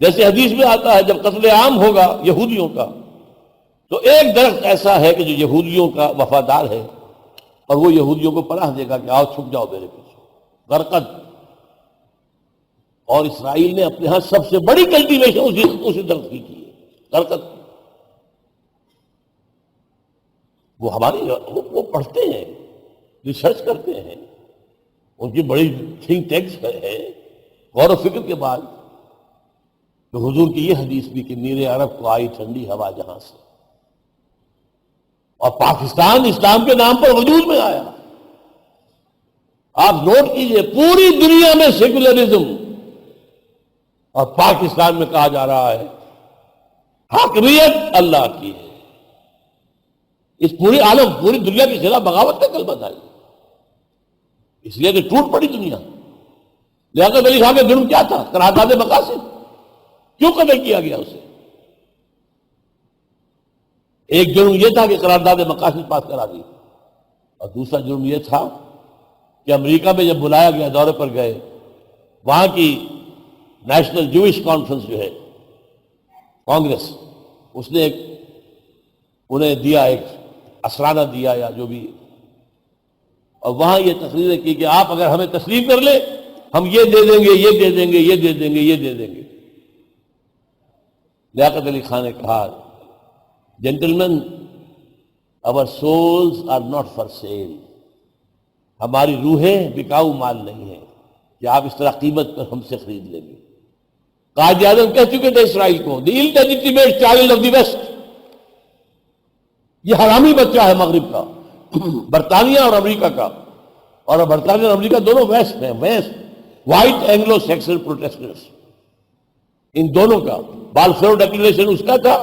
جیسے حدیث میں آتا ہے جب قتل عام ہوگا یہودیوں کا تو ایک درخت ایسا ہے کہ جو یہودیوں کا وفادار ہے اور وہ یہودیوں کو پناہ دے گا کہ آؤ چھپ جاؤ میرے پیچھے، غرقد۔ اور اسرائیل نے اپنے ہاں سب سے بڑی کلٹیویشن اسی درخت کی ہے، غرقد۔ وہ ہماری وہ پڑھتے ہیں، ریسرچ کرتے ہیں، ان کی بڑی تھنک ٹینکس ہے، غور و فکر کے بعد تو حضور کی یہ حدیث بھی کہ نیر عرب کو آئی ٹھنڈی ہوا جہاں سے، اور پاکستان اسلام کے نام پر وجود میں آیا۔ آپ نوٹ کیجئے پوری دنیا میں سیکولرزم، اور پاکستان میں کہا جا رہا ہے حاکمیت اللہ کی ہے۔ اس پوری عالم، پوری دنیا کے خلاف بغاوت کا کلمہ تھا، اس لیے کہ ٹوٹ پڑی دنیا۔ لیاقت علی خان کا جرم کیا تھا؟ قرارداد مقاصد، کیوں قتل کیا گیا اسے؟ ایک جرم یہ تھا کہ قرارداد مقاصد پاس کرا دی، اور دوسرا جرم یہ تھا کہ امریکہ میں جب بلایا گیا، دورے پر گئے، وہاں کی نیشنل جوئش کانفرنس جو ہے کانگریس، اس نے انہیں دیا ایک اسرانہ دیا یا جو بھی، اور وہاں یہ تقریریں کی کہ آپ اگر ہمیں تسلیم کر لیں ہم یہ دے دیں گے، یہ دے دیں گے، یہ دے دیں گے، یہ دے دیں گے۔ لیاقت علی خان نے کہا gentleman our souls are not for sale، ہماری روحیں بکاؤ مال نہیں ہیں کہ آپ اس طرح قیمت پر ہم سے خرید لیں گے۔ قائد اعظم کہہ چکے تھے اسرائیل کو the illegitimate child of the West، یہ حرامی بچہ ہے مغرب کا، برطانیہ اور امریکہ کا، اور برطانیہ اور امریکہ دونوں ویسٹ ہیں، west white Anglo Saxon Protestants, ان دونوں کا بالفور ڈکلیریشن اس کا تھا،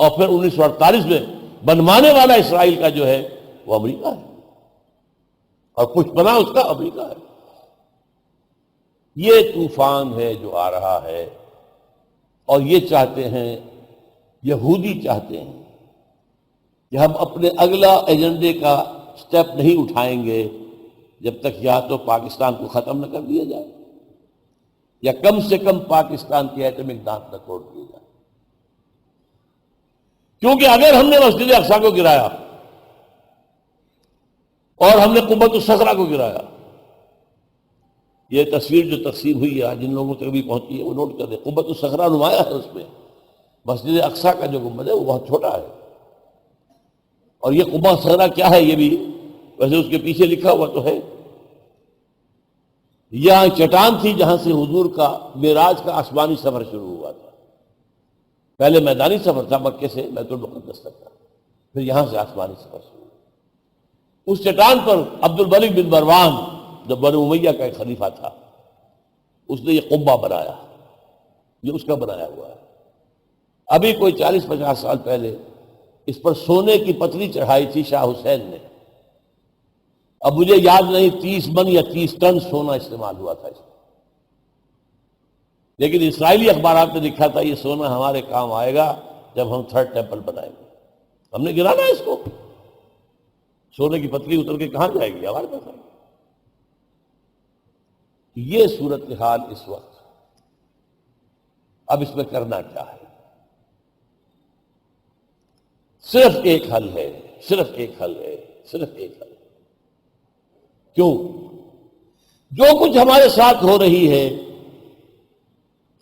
اور پھر 1948 میں بنوانے والا اسرائیل کا جو ہے وہ امریکہ ہے، اور کچھ پناہ اس کا امریکہ ہے۔ یہ طوفان ہے جو آ رہا ہے، اور یہ چاہتے ہیں، یہودی چاہتے ہیں کہ ہم اپنے اگلا ایجنڈے کا سٹیپ نہیں اٹھائیں گے جب تک یا تو پاکستان کو ختم نہ کر دیا جائے یا کم سے کم پاکستان کے ایٹمک دانت نہ توڑ دیے جائے۔ کیونکہ اگر ہم نے مسجد اقصی کو گرایا اور ہم نے قبۃ الصخرہ کو گرایا، یہ تصویر جو تقسیم ہوئی ہے جن لوگوں تک بھی پہنچی ہے وہ نوٹ کر دیں، قبۃ الصخرہ نمایاں ہے، اس میں مسجد اقصی کا جو گنبد ہے وہ بہت چھوٹا ہے، اور یہ قبۃ الصخرہ کیا ہے یہ بھی ویسے اس کے پیچھے لکھا ہوا تو ہے۔ یہاں چٹان تھی جہاں سے حضور کا معراج کا آسمانی سفر شروع ہوا تھا۔ پہلے میدانی سفر تھا مکے سے بیت المقدس تک کا، پھر یہاں سے آسمانی سفر شروع ہوا۔ اس چٹان پر عبد الملک بن مروان جو بنو امیہ کا ایک خلیفہ تھا، اس نے یہ قبہ بنایا، یہ اس کا بنایا ہوا ہے۔ ابھی کوئی 40-50 سال پہلے اس پر سونے کی پتلی چڑھائی تھی شاہ حسین نے، اب مجھے یاد نہیں 30 من یا 30 ٹن سونا استعمال ہوا تھا اس میں، لیکن اسرائیلی اخبارات میں لکھا تھا یہ سونا ہمارے کام آئے گا جب ہم 3rd ٹیمپل بنائیں گے۔ ہم نے گرانا ہے اس کو، سونے کی پتلی اتر کے کہاں جائے گی، ہمارے پاس آئے گی۔ یہ صورتحال اس وقت، اب اس میں کرنا کیا ہے؟ صرف ایک حل ہے، صرف ایک حل ہے، صرف ایک حل ہے۔ کیوں؟ جو کچھ ہمارے ساتھ ہو رہی ہے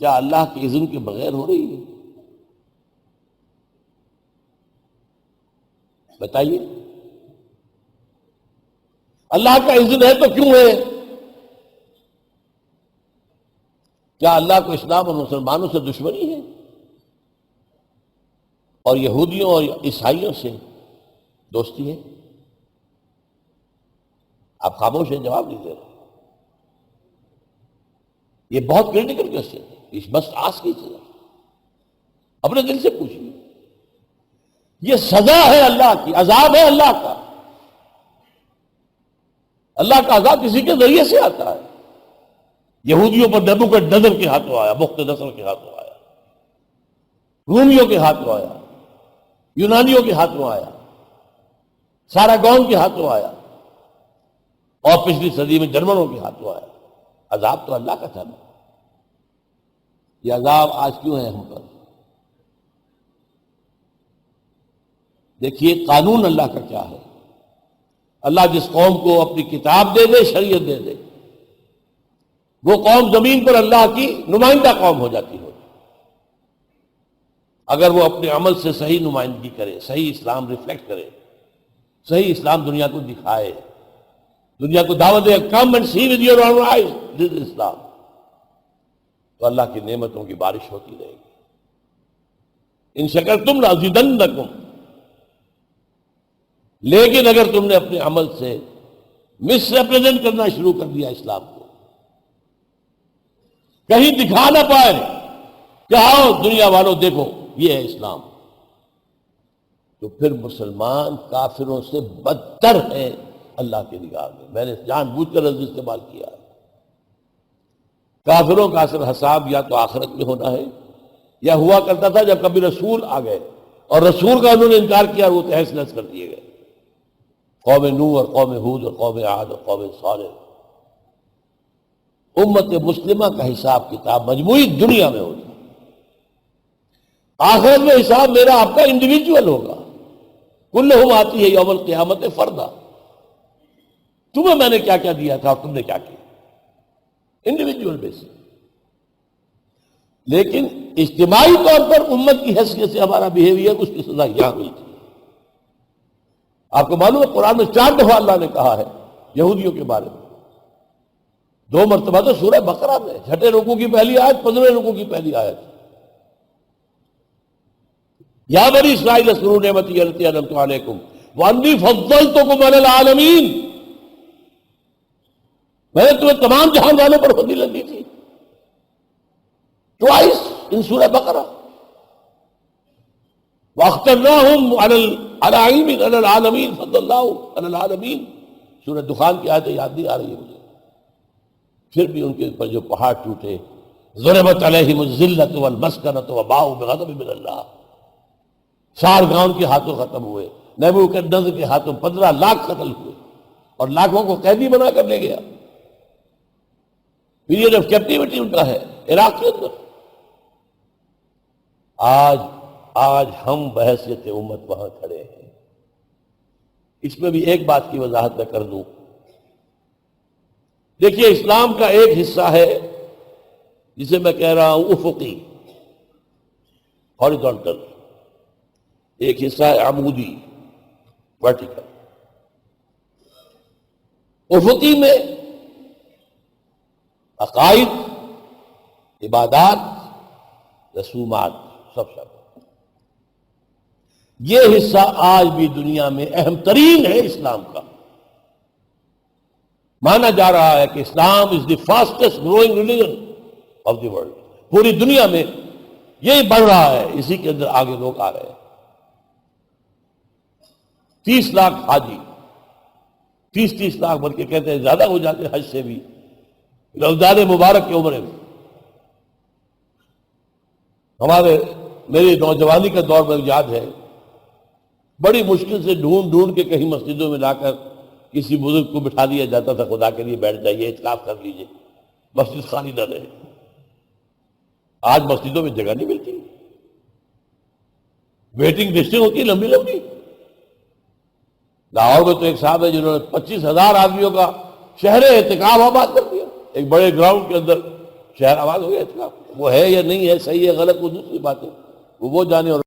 کیا اللہ کے اذن کے بغیر ہو رہی ہے؟ بتائیے، اللہ کا اذن ہے تو کیوں ہے؟ کیا اللہ کو اسلام اور مسلمانوں سے دشمنی ہے اور یہودیوں اور عیسائیوں سے دوستی ہے؟ آپ خاموش ہیں، جواب نہیں دے رہے۔ یہ بہت کریٹیکل کوسچن ہے، اس مسٹ آسک ایچ ادر، اپنے دل سے پوچھیے۔ یہ سزا ہے اللہ کی، عذاب ہے اللہ کا۔ اللہ کا عذاب کسی کے ذریعے سے آتا ہے۔ یہودیوں پر نبوکدنصر کے ہاتھوں آیا، بخت نصر کے ہاتھوں آیا، رومیوں کے ہاتھوں آیا، یونانیوں کے ہاتھوں آیا، ساراگون کے ہاتھوں آیا، اور پچھلی صدی میں جرمنوں کے ہاتھوں آیا۔ عذاب تو اللہ کا تھا نا۔ یہ عذاب آج کیوں ہے ہم پر؟ دیکھیے قانون اللہ کا کیا ہے. اللہ جس قوم کو اپنی کتاب دے دے، شریعت دے دے، وہ قوم زمین پر اللہ کی نمائندہ قوم ہو جاتی ہے اگر وہ اپنے عمل سے صحیح نمائندگی کرے، صحیح اسلام ریفلیکٹ کرے، صحیح اسلام دنیا کو دکھائے، دنیا کو دعوت دے، come and see with your own eyes this اسلام، تو اللہ کی نعمتوں کی بارش ہوتی رہے گی. ان شکرتم لازیدنکم. لیکن اگر تم نے اپنے عمل سے مس ریپرزینٹ کرنا شروع کر دیا اسلام کو، کہیں دکھا نہ پائے کہ آؤ دنیا والوں دیکھو یہ ہے اسلام، تو پھر مسلمان کافروں سے بدتر ہے اللہ کی نگاہ میں. میں نے جان بوجھ کر لفظ استعمال کیا ہے. کافروں کا اصل حساب یا تو آخرت میں ہونا ہے، یا ہوا کرتا تھا جب کبھی رسول آ گئے اور رسول کا انہوں نے انکار کیا، وہ تہس نہس کر دیے گئے. قوم نوح اور قوم ہود اور قوم عاد اور قوم صالح. امت مسلمہ کا حساب کتاب مجموعی دنیا میں ہوگا. آخرت میں حساب میرا آپ کا انڈیویجول ہوگا. کلہم آتی ہے یوم القیامت فردا. تمہیں میں نے کیا کیا دیا تھا اور تم نے کیا کیا، انڈیویجول بیسس. لیکن اجتماعی طور پر امت کی حیثیت سے ہمارا بیہیویئر، اس کی سزا یہاں ہوئی تھی. آپ کو معلوم ہے قرآن میں 4 دفعہ اللہ نے کہا ہے یہودیوں کے بارے میں. 2 مرتبہ تو سورہ بقرہ میں، 6 رکوع کی پہلی آیت، 15 رکوع کی پہلی آیت. یا بنی اسرائیل اذکروا نعمتی التی انعمت علیکم وانی فضلتکم علی العالمین. میں نے تمہیں تمام جہان والوں پر فضیلت دی تھی. ٹوائس ان سورہ بقرہ. واخترناہم علی علم علی العالمین فضل اللہ علی العالمین. سورہ دخان کی آیت یاد نہیں آ رہی ہے مجھے. پھر بھی ان کے اوپر جو پہاڑ ٹوٹے، ضربت علیہم الذلۃ والمسکنۃ وباؤوا بغضب من اللہ. سارگاؤن کے ہاتھوں ختم ہوئے، نیبوکدنضر کے ہاتھوں 15 لاکھ قتل ہوئے اور لاکھوں کو قیدی بنا کر لے گیا. پیریڈ آف کیپٹیوٹی ان کا ہے عراق کے اندر. آج ہم بحیثیت امت وہاں کھڑے ہیں. اس میں بھی ایک بات کی وضاحت میں کر دوں. دیکھیے اسلام کا ایک حصہ ہے جسے میں کہہ رہا ہوں افقی، ہاریزونٹل. ایک حصہ ہے عمودی، ورٹیکل. افقی میں عقائد، عبادات، رسومات سب شامل. یہ حصہ آج بھی دنیا میں اہم ترین ہے اسلام کا. مانا جا رہا ہے کہ اسلام is the fastest growing religion of the world. پوری دنیا میں یہی بڑھ رہا ہے، اسی کے اندر آگے لوگ آ رہے ہیں. 30 لاکھ حاجی، 30 لاکھ بلکہ کہتے ہیں زیادہ ہو جاتے حج سے بھی رمضان مبارک کی عمرے میں. میری نوجوانی کا دور میں یاد ہے، بڑی مشکل سے ڈھونڈ کے کہیں مسجدوں میں لا کر کسی بزرگ کو بٹھا دیا جاتا تھا، خدا کے لیے بیٹھ جائیے، اعتکاف کر لیجیے، مسجد خالی نہ رہے. آج مسجدوں میں جگہ نہیں ملتی، ویٹنگ لسٹیں ہوتی لمبی لمبی. لاہور میں تو ایک صاحب ہے جنہوں نے 25,000 آدمیوں کا شہر اعتکاف آباد کر دیا. ایک بڑے گراؤنڈ کے اندر شہر آباد ہو گیا اعتکاف. وہ ہے یا نہیں ہے، صحیح ہے غلط، وہ دوسری بات ہے، وہ جانے. اور